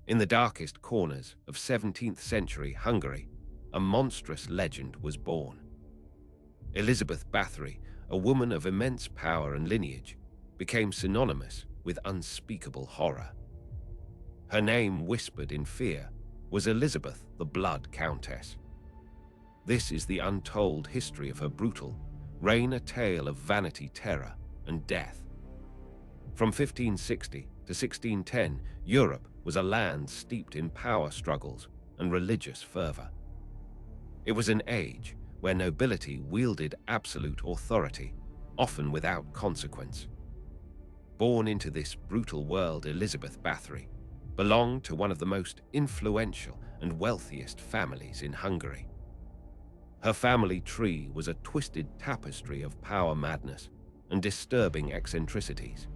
In the darkest corners of 17th century Hungary, a monstrous legend was born. Elizabeth Bathory, a woman of immense power and lineage, became synonymous with unspeakable horror. Her name, whispered in fear, was Elizabeth the Blood Countess. This is the untold history of her brutal reign, a tale of vanity, terror, and death. From 1560 to 1610, Europe was a land steeped in power struggles and religious fervor. It was an age where nobility wielded absolute authority, often without consequence. Born into this brutal world, Elizabeth Bathory belonged to one of the most influential and wealthiest families in Hungary. Her family tree was a twisted tapestry of power, madness, and disturbing eccentricities.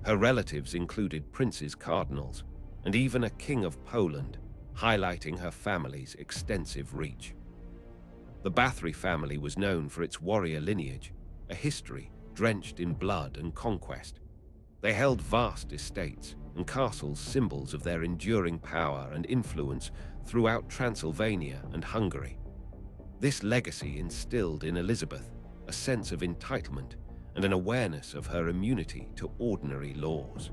Her relatives included princes, cardinals, and even a king of Poland, highlighting her family's extensive reach. The Bathory family was known for its warrior lineage, a history drenched in blood and conquest. They held vast estates and castles, symbols of their enduring power and influence throughout Transylvania and Hungary. This legacy instilled in Elizabeth a sense of entitlement and an awareness of her immunity to ordinary laws.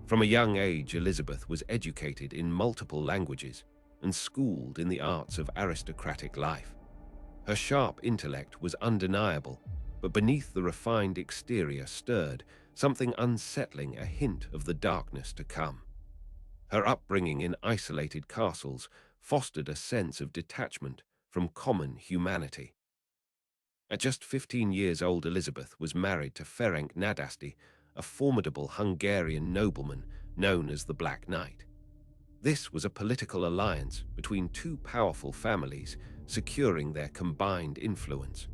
From a young age, Elizabeth was educated in multiple languages and schooled in the arts of aristocratic life. Her sharp intellect was undeniable, but beneath the refined exterior stirred something unsettling, a hint of the darkness to come. Her upbringing in isolated castles fostered a sense of detachment from common humanity. At just 15 years old, Elizabeth was married to Ferenc Nadasdy, a formidable Hungarian nobleman known as the Black Knight. This was a political alliance between two powerful families, securing their combined influence.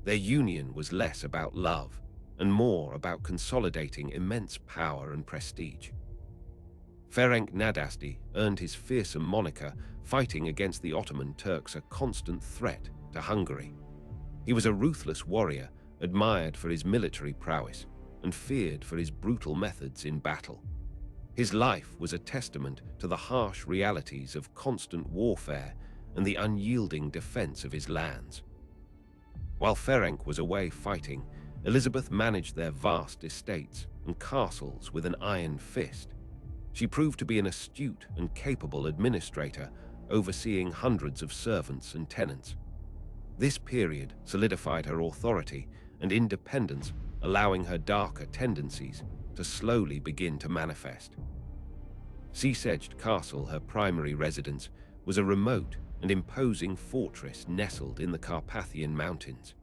Their union was less about love and more about consolidating immense power and prestige. Ferenc Nadasdy earned his fearsome moniker, fighting against the Ottoman Turks, a constant threat to Hungary. He was a ruthless warrior, admired for his military prowess and feared for his brutal methods in battle. His life was a testament to the harsh realities of constant warfare and the unyielding defense of his lands. While Ferenc was away fighting, Elizabeth managed their vast estates and castles with an iron fist. She proved to be an astute and capable administrator, overseeing hundreds of servants and tenants. This period solidified her authority and independence, allowing her darker tendencies to slowly begin to manifest. Čachtice Castle, her primary residence, was a remote and imposing fortress nestled in the Carpathian Mountains.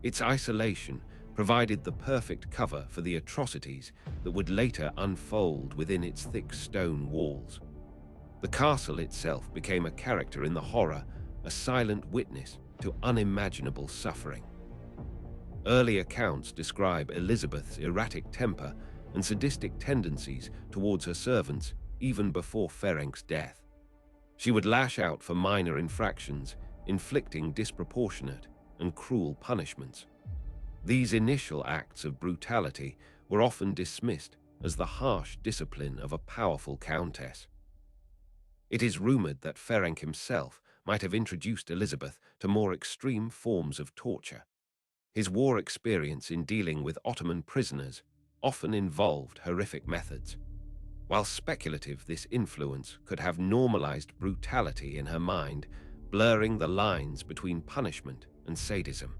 Its isolation provided the perfect cover for the atrocities that would later unfold within its thick stone walls. The castle itself became a character in the horror, a silent witness to unimaginable suffering. Early accounts describe Elizabeth's erratic temper and sadistic tendencies towards her servants even before Ferenc's death. She would lash out for minor infractions, inflicting disproportionate and cruel punishments. These initial acts of brutality were often dismissed as the harsh discipline of a powerful countess. It is rumored that Ferenc himself might have introduced Elizabeth to more extreme forms of torture. His war experience in dealing with Ottoman prisoners often involved horrific methods. While speculative, this influence could have normalized brutality in her mind, blurring the lines between punishment and sadism.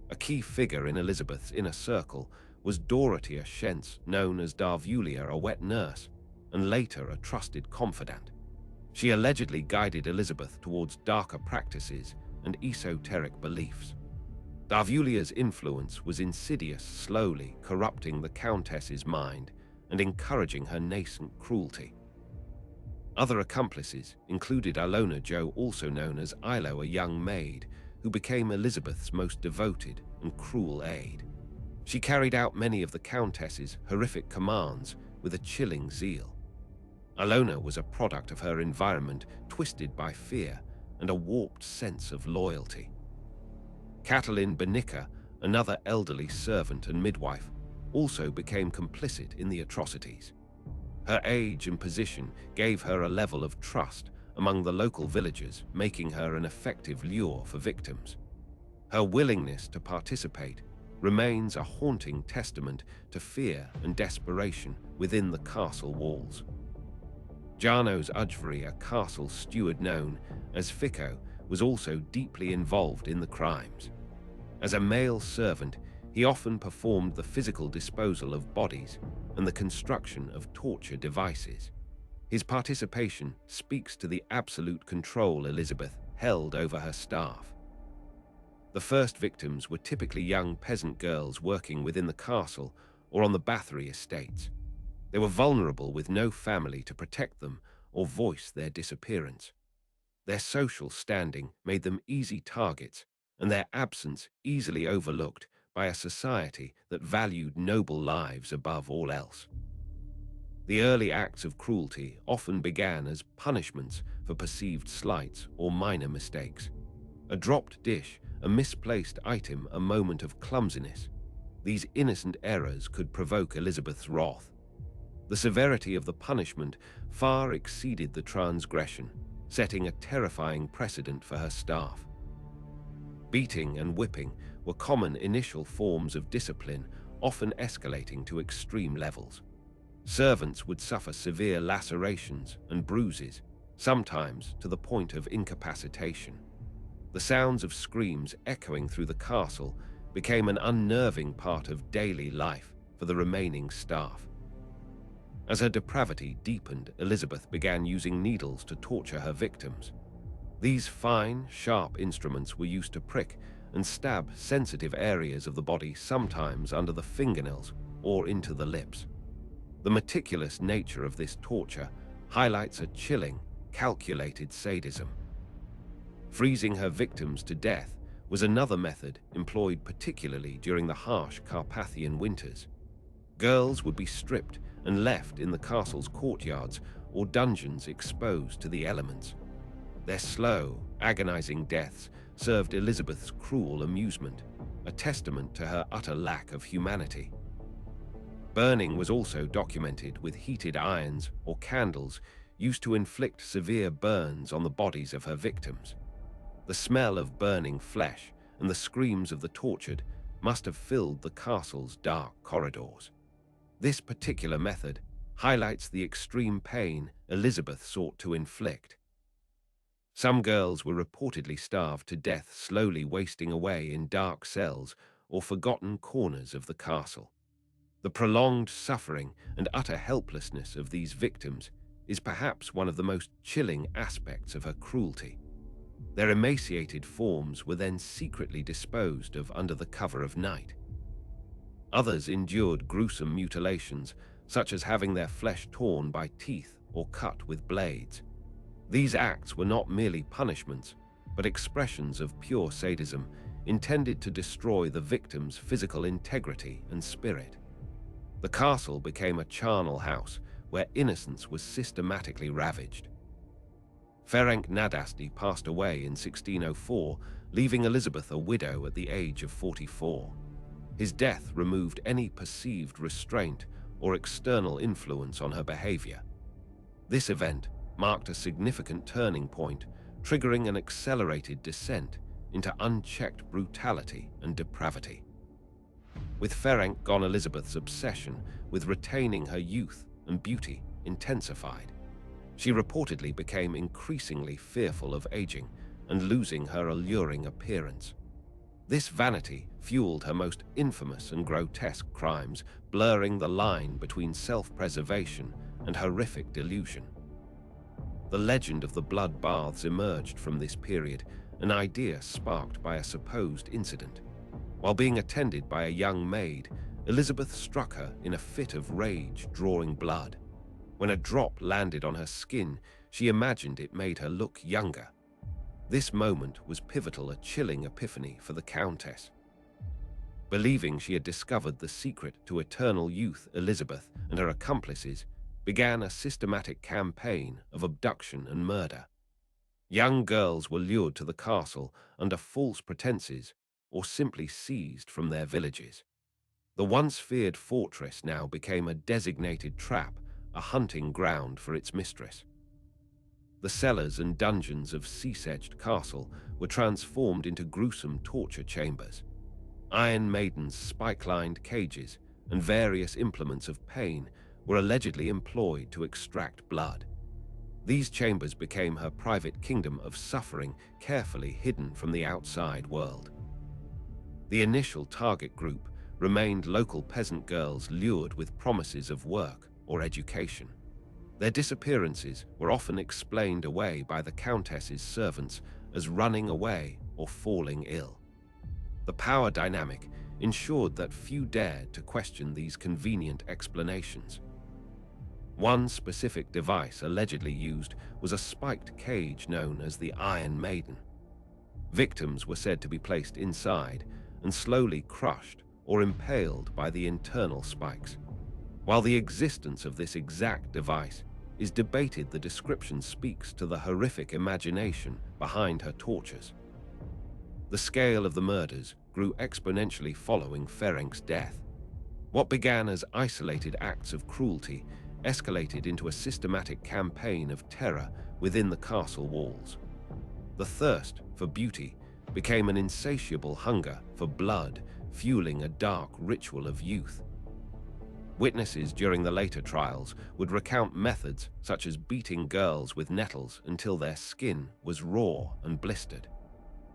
A key figure in Elizabeth's inner circle was Dorothea Schenz, known as Darvulia, a wet nurse, and later a trusted confidant. She allegedly guided Elizabeth towards darker practices and esoteric beliefs. Darvulia's influence was insidious, slowly corrupting the Countess's mind and encouraging her nascent cruelty. Other accomplices included Ilona Jo, also known as Ilo, a young maid who became Elizabeth's most devoted and cruel aide. She carried out many of the Countess's horrific commands with a chilling zeal. Ilona was a product of her environment, twisted by fear and a warped sense of loyalty. Katalin Benica, another elderly servant and midwife, also became complicit in the atrocities. Her age and position gave her a level of trust among the local villagers, making her an effective lure for victims. Her willingness to participate remains a haunting testament to fear and desperation within the castle walls. Janos Ujvary, a castle steward known as Fico, was also deeply involved in the crimes. As a male servant, he often performed the physical disposal of bodies and the construction of torture devices. His participation speaks to the absolute control Elizabeth held over her staff. The first victims were typically young peasant girls working within the castle or on the Bathory estates. They were vulnerable with no family to protect them or voice their disappearance. Their social standing made them easy targets, and their absence easily overlooked by a society that valued noble lives above all else. The early acts of cruelty often began as punishments for perceived slights or minor mistakes. A dropped dish, a misplaced item, a moment of clumsiness. These innocent errors could provoke Elizabeth's wrath. The severity of the punishment far exceeded the transgression, setting a terrifying precedent for her staff. Beating and whipping were common initial forms of discipline, often escalating to extreme levels. Servants would suffer severe lacerations and bruises, sometimes to the point of incapacitation. The sounds of screams echoing through the castle became an unnerving part of daily life for the remaining staff. As her depravity deepened, Elizabeth began using needles to torture her victims. These fine, sharp instruments were used to prick and stab sensitive areas of the body, sometimes under the fingernails or into the lips. The meticulous nature of this torture highlights a chilling, calculated sadism. Freezing her victims to death was another method employed particularly during the harsh Carpathian winters. Girls would be stripped and left in the castle's courtyards or dungeons exposed to the elements. Their slow, agonizing deaths served Elizabeth's cruel amusement, a testament to her utter lack of humanity. Burning was also documented, with heated irons or candles used to inflict severe burns on the bodies of her victims. The smell of burning flesh and the screams of the tortured must have filled the castle's dark corridors. This particular method highlights the extreme pain Elizabeth sought to inflict. Some girls were reportedly starved to death, slowly wasting away in dark cells or forgotten corners of the castle. The prolonged suffering and utter helplessness of these victims is perhaps one of the most chilling aspects of her cruelty. Their emaciated forms were then secretly disposed of under the cover of night. Others endured gruesome mutilations, such as having their flesh torn by teeth or cut with blades. These acts were not merely punishments, but expressions of pure sadism intended to destroy the victim's physical integrity and spirit. The castle became a charnel house where innocence was systematically ravaged. Ferenc Nadasti passed away in 1604, leaving Elizabeth a widow at the age of 44. His death removed any perceived restraint or external influence on her behavior. This event marked a significant turning point, triggering an accelerated descent into unchecked brutality and depravity. With Ferenc gone, Elizabeth's obsession with retaining her youth and beauty intensified. She reportedly became increasingly fearful of aging and losing her alluring appearance. This vanity fueled her most infamous and grotesque crimes, blurring the line between self-preservation and horrific delusion. The legend of the blood baths emerged from this period, an idea sparked by a supposed incident. While being attended by a young maid, Elizabeth struck her in a fit of rage, drawing blood. When a drop landed on her skin, she imagined it made her look younger. This moment was pivotal, a chilling epiphany for the Countess. Believing she had discovered the secret to eternal youth, Elizabeth and her accomplices began a systematic campaign of abduction and murder. Young girls were lured to the castle under false pretenses or simply seized from their villages. The once feared fortress now became a designated trap, a hunting ground for its mistress. The cellars and dungeons of Čachtice Castle were transformed into gruesome torture chambers. Iron Maiden's spike-lined cages and various implements of pain were allegedly employed to extract blood. These chambers became her private kingdom of suffering, carefully hidden from the outside world. The initial target group remained local peasant girls lured with promises of work or education. Their disappearances were often explained away by the Countess's servants as running away or falling ill. The power dynamic ensured that few dared to question these convenient explanations. One specific device allegedly used was a spiked cage known as the Iron Maiden. Victims were said to be placed inside and slowly crushed or impaled by the internal spikes. While the existence of this exact device is debated, the description speaks to the horrific imagination behind her tortures. The scale of the murders grew exponentially following Ferenc's death. What began as isolated acts of cruelty escalated into a systematic campaign of terror within the castle walls. The thirst for beauty became an insatiable hunger for blood, fueling a dark ritual of youth. Witnesses during the later trials would recount methods such as beating girls with nettles until their skin was raw and blistered.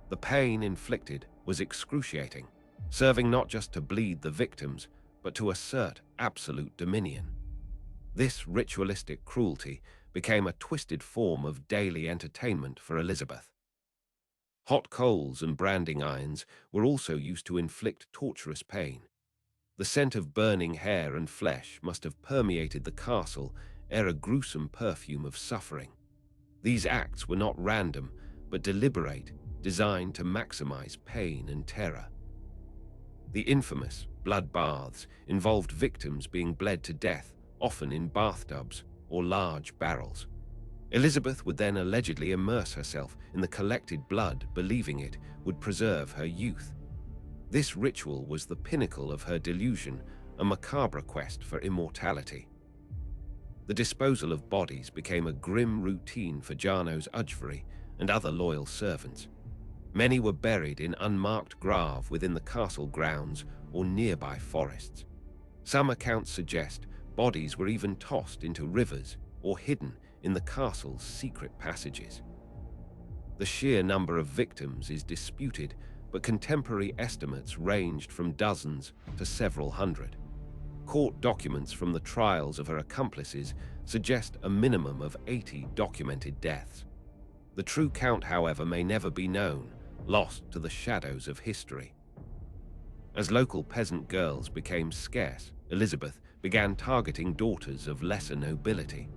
The pain inflicted was excruciating, serving not just to bleed the victims, but to assert absolute dominion. This ritualistic cruelty became a twisted form of daily entertainment for Elizabeth. Hot coals and branding irons were also used to inflict torturous pain. The scent of burning hair and flesh must have permeated the castle ere a gruesome perfume of suffering. These acts were not random, but deliberate, designed to maximize pain and terror. The infamous blood baths involved victims being bled to death, often in bathtubs or large barrels. Elizabeth would then allegedly immerse herself in the collected blood, believing it would preserve her youth. This ritual was the pinnacle of her delusion, a macabre quest for immortality. The disposal of bodies became a grim routine for Janos Ujvari and other loyal servants. Many were buried in unmarked grave within the castle grounds or nearby forests. Some accounts suggest bodies were even tossed into rivers or hidden in the castle's secret passages. The sheer number of victims is disputed, but contemporary estimates ranged from dozens to several hundred. Court documents from the trials of her accomplices suggest a minimum of 80 documented deaths. The true count, however, may never be known, lost to the shadows of history. As local peasant girls became scarce, Elizabeth began targeting daughters of lesser nobility.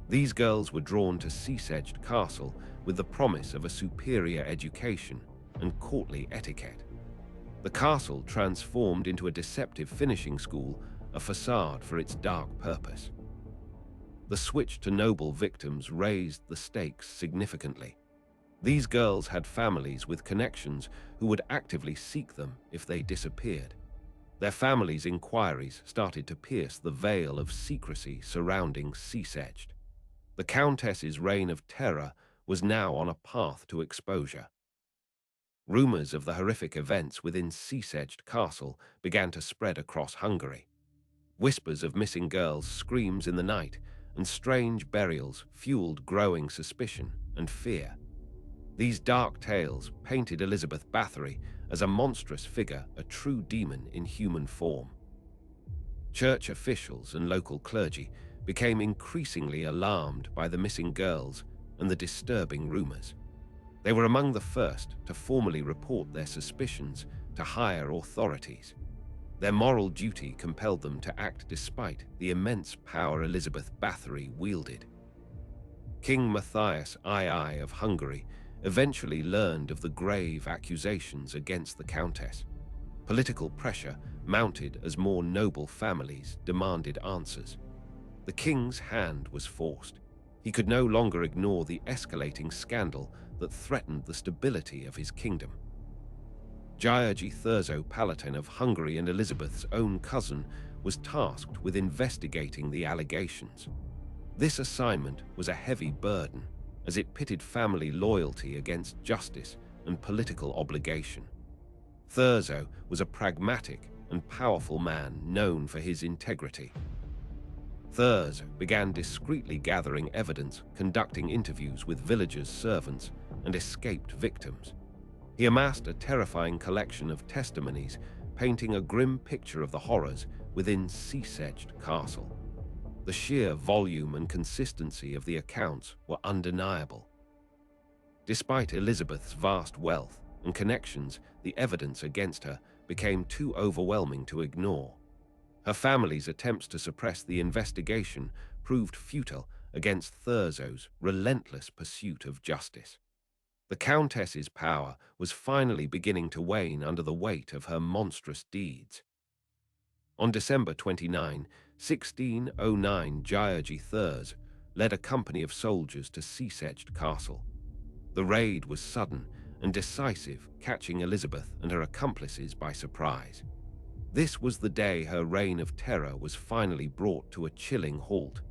These girls were drawn to Čachtice Castle with the promise of a superior education and courtly etiquette. The castle transformed into a deceptive finishing school, a facade for its dark purpose. The switch to noble victims raised the stakes significantly. These girls had families with connections who would actively seek them if they disappeared. Their families' inquiries started to pierce the veil of secrecy surrounding Čachtice. The Countess's reign of terror was now on a path to exposure. Rumors of the horrific events within Čachtice Castle began to spread across Hungary. Whispers of missing girls, screams in the night, and strange burials fueled growing suspicion and fear. These dark tales painted Elizabeth Bathory as a monstrous figure, a true demon in human form. Church officials and local clergy became increasingly alarmed by the missing girls and the disturbing rumors. They were among the first to formally report their suspicions to higher authorities. Their moral duty compelled them to act despite the immense power Elizabeth Bathory wielded. King Matthias II of Hungary eventually learned of the grave accusations against the Countess. Political pressure mounted as more noble families demanded answers. The king's hand was forced. He could no longer ignore the escalating scandal that threatened the stability of his kingdom. György Thurzó Palatine of Hungary and Elizabeth's own cousin was tasked with investigating the allegations. This assignment was a heavy burden, as it pitted family loyalty against justice and political obligation. Thurzo was a pragmatic and powerful man known for his integrity. Thurzo began discreetly gathering evidence, conducting interviews with villagers, servants, and escaped victims. He amassed a terrifying collection of testimonies, painting a grim picture of the horrors within Čachtice Castle. The sheer volume and consistency of the accounts were undeniable. Despite Elizabeth's vast wealth and connections, the evidence against her became too overwhelming to ignore. Her family's attempts to suppress the investigation proved futile against Thurzo's relentless pursuit of justice. The Countess's power was finally beginning to wane under the weight of her monstrous deeds. On December 29, 1609, Georgi Thurz led a company of soldiers to Čachtice Castle. The raid was sudden and decisive, catching Elizabeth and her accomplices by surprise. This was the day her reign of terror was finally brought to a chilling halt.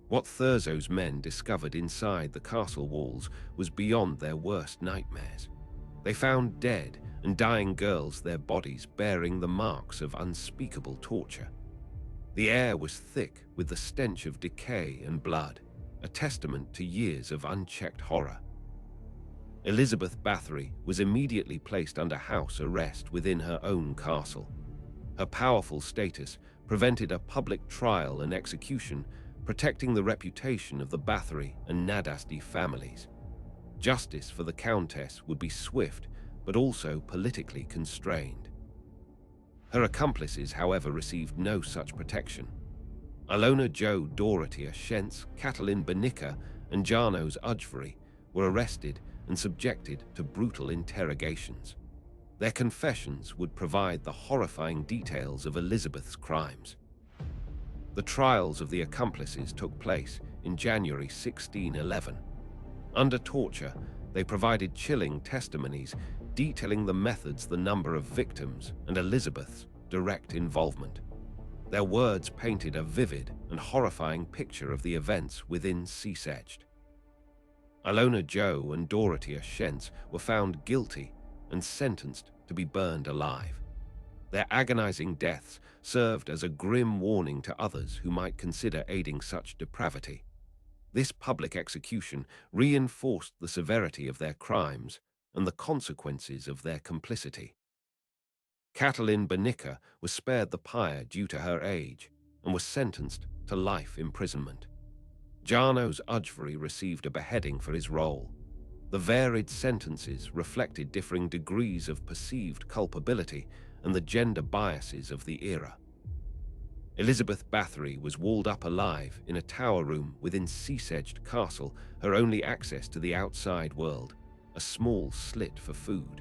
What Thurzo's men discovered inside the castle walls was beyond their worst nightmares. They found dead and dying girls, their bodies bearing the marks of unspeakable torture. The air was thick with the stench of decay and blood, a testament to years of unchecked horror. Elizabeth Bathory was immediately placed under house arrest within her own castle. Her powerful status prevented a public trial and execution, protecting the reputation of the Bathory and Nadasdy families. Justice for the Countess would be swift, but also politically constrained. Her accomplices, however, received no such protection. Alona Jo Dorotea Shentz, Katalin Banica, and Janos Ujvari were arrested and subjected to brutal interrogations. Their confessions would provide the horrifying details of Elizabeth's crimes. The trials of the accomplices took place in January 1611. Under torture, they provided chilling testimonies detailing the methods, the number of victims, and Elizabeth's direct involvement. Their words painted a vivid and horrifying picture of the events within Čachtice. Alona Jo and Dorotea Shentz were found guilty and sentenced to be burned alive. Their agonizing deaths served as a grim warning to others who might consider aiding such depravity. This public execution reinforced the severity of their crimes and the consequences of their complicity. Katalin Banica was spared the pyre due to her age and was sentenced to life imprisonment. Janos Ujvari received a beheading for his role. The varied sentences reflected differing degrees of perceived culpability and the gender biases of the era. Elizabeth Bathory was walled up alive in a tower room within Čachtice Castle, her only access to the outside world, a small slit for food.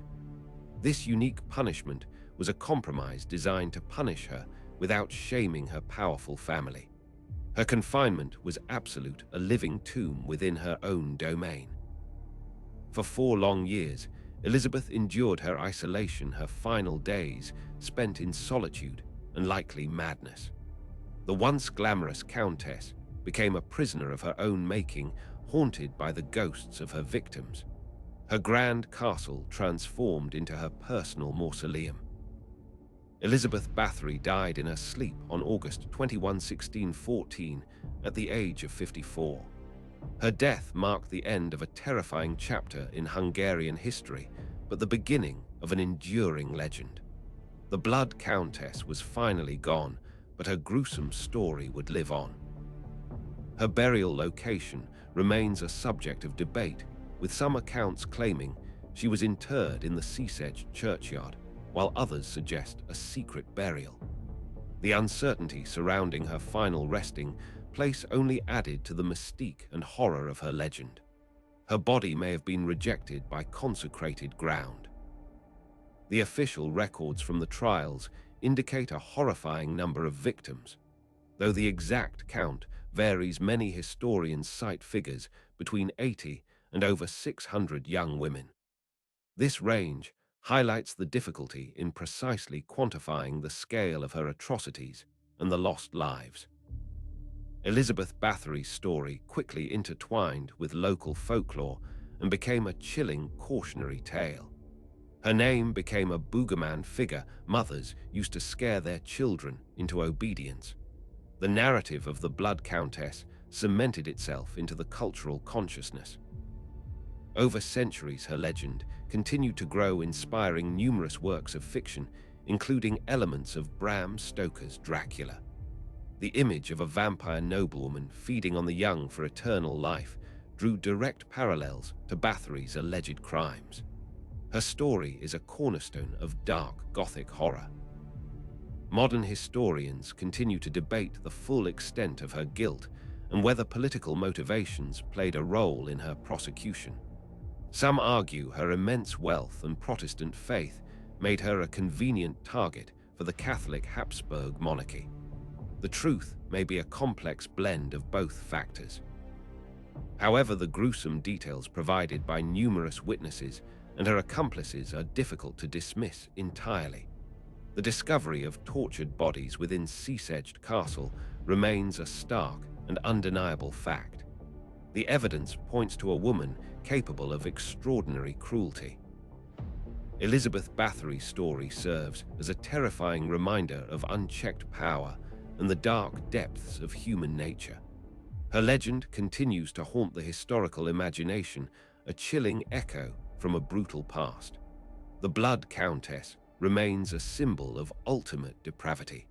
This unique punishment was a compromise designed to punish her without shaming her powerful family. Her confinement was absolute, a living tomb within her own domain. For 4 long years, Elizabeth endured her isolation, her final days spent in solitude and likely madness. The once glamorous Countess became a prisoner of her own making, haunted by the ghosts of her victims. Her grand castle transformed into her personal mausoleum. Elizabeth Bathory died in her sleep on August 21, 1614, at the age of 54. Her death marked the end of a terrifying chapter in Hungarian history, but the beginning of an enduring legend. The Blood Countess was finally gone, but her gruesome story would live on. Her burial location remains a subject of debate, with some accounts claiming she was interred in the Čachtice churchyard, while others suggest a secret burial. The uncertainty surrounding her final resting place only added to the mystique and horror of her legend. Her body may have been rejected by consecrated ground. The official records from the trials indicate a horrifying number of victims, though the exact count varies. Many historians cite figures between 80 and over 600 young women. This range highlights the difficulty in precisely quantifying the scale of her atrocities and the lost lives. Elizabeth Bathory's story quickly intertwined with local folklore and became a chilling cautionary tale. Her name became a boogeyman figure mothers used to scare their children into obedience. The narrative of the Blood Countess cemented itself into the cultural consciousness. Over centuries, her legend continued to grow, inspiring numerous works of fiction, including elements of Bram Stoker's Dracula. The image of a vampire noblewoman feeding on the young for eternal life drew direct parallels to Bathory's alleged crimes. Her story is a cornerstone of dark Gothic horror. Modern historians continue to debate the full extent of her guilt and whether political motivations played a role in her prosecution. Some argue her immense wealth and Protestant faith made her a convenient target for the Catholic Habsburg monarchy. The truth may be a complex blend of both factors. However, the gruesome details provided by numerous witnesses and her accomplices are difficult to dismiss entirely. The discovery of tortured bodies within Čachtice Castle remains a stark and undeniable fact. The evidence points to a woman capable of extraordinary cruelty. Elizabeth Bathory's story serves as a terrifying reminder of unchecked power and the dark depths of human nature. Her legend continues to haunt the historical imagination, a chilling echo from a brutal past. The Blood Countess remains a symbol of ultimate depravity,